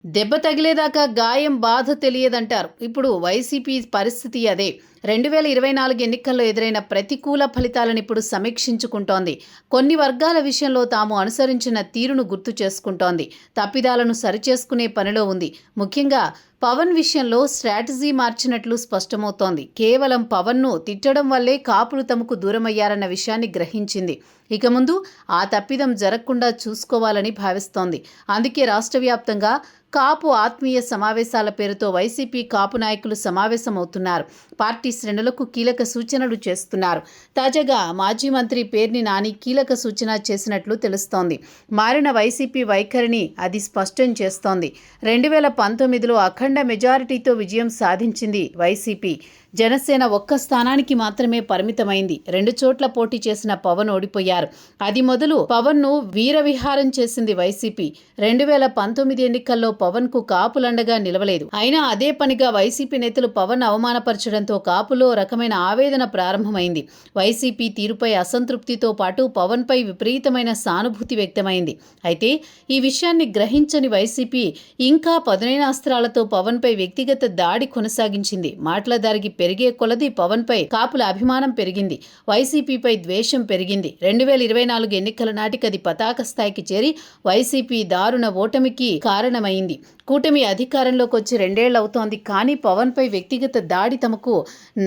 దెబ్బ తగిలేదాకా గాయం బాధ తెలియదంటారు. ఇప్పుడు వైసీపీ పరిస్థితి అదే. 2024 ఎన్నికల్లో ఎదురైన ప్రతికూల ఫలితాలను ఇప్పుడు సమీక్షించుకుంటోంది. కొన్ని వర్గాల విషయంలో తాము అనుసరించిన తీరును గుర్తు చేసుకుంటోంది. తప్పిదాలను సరిచేసుకునే పనిలో ఉంది. ముఖ్యంగా పవన్ విషయంలో స్ట్రాటజీ మార్చినట్లు స్పష్టమవుతోంది. కేవలం పవన్ను తిట్టడం వల్లే కాపులు తమకు దూరమయ్యారన్న విషయాన్ని గ్రహించింది. ఇక ముందు ఆ తప్పిదం జరగకుండా చూసుకోవాలని భావిస్తోంది. అందుకే రాష్ట్ర వ్యాప్తంగా కాపు ఆత్మీయ సమావేశాల పేరుతో వైసీపీ కాపు నాయకులు సమావేశమవుతున్నారు. పార్టీ శ్రేణులకు కీలక సూచనలు చేస్తున్నారు. తాజాగా మాజీ మంత్రి పేర్ని నాని కీలక సూచన చేసినట్లు తెలుస్తోంది. మారిన వైసీపీ వైఖరిని అది స్పష్టం చేస్తోంది. 2019లో అఖండ మెజారిటీతో విజయం సాధించింది వైసీపీ. జనసేన ఒక్క స్థానానికి మాత్రమే పరిమితమైంది. 2 చోట్ల పోటీ చేసిన పవన్ ఓడిపోయారు. అది మొదలు పవన్ను వీరవిహారం చేసింది వైసీపీ. 2019 ఎన్నికల్లో పవన్కు కాపులండగా నిలవలేదు. అయినా అదే పనిగా వైసీపీ నేతలు పవన్ అవమానపరచడంతో కాపులో రకమైన ఆవేదన ప్రారంభమైంది. వైసీపీ తీరుపై అసంతృప్తితో పాటు పవన్పై విపరీతమైన సానుభూతి వ్యక్తమైంది. అయితే ఈ విషయాన్ని గ్రహించని వైసీపీ ఇంకా పదునైన అస్త్రాలతో పవన్పై వ్యక్తిగత దాడి కొనసాగించింది. మాటల దారికి పెరిగే కొలది పవన్పై కాపుల అభిమానం పెరిగింది. వైసీపీపై ద్వేషం పెరిగింది. 2024 ఎన్నికల నాటికి అది పతాక స్థాయికి చేరి వైసీపీ దారుణ ఓటమికి కారణమైంది. కూటమి అధికారంలోకి వచ్చి 2 ఏళ్లవుతోంది. కానీ పవన్పై వ్యక్తిగత దాడి తమకు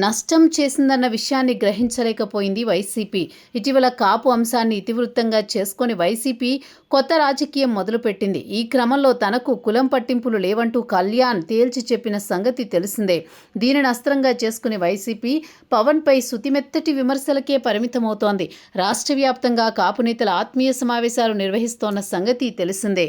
నష్టం చేసిందన్న విషయాన్ని గ్రహించలేకపోయింది వైసీపీ. ఇటీవల కాపు అంశాన్ని ఇతివృత్తంగా చేసుకొని వైసీపీ కొత్త రాజకీయం మొదలుపెట్టింది. ఈ క్రమంలో తనకు కులం పట్టింపులు లేవంటూ కళ్యాణ్ తేల్చి చెప్పిన సంగతి తెలిసిందే. దీనిని అస్త్రంగా చేసుకుని వైసీపీ పవన్పై సుతిమెత్తటి విమర్శలకే పరిమితమవుతోంది. రాష్ట్ర వ్యాప్తంగా కాపు నేతల ఆత్మీయ సమావేశాలు నిర్వహిస్తోన్న సంగతి తెలిసిందే.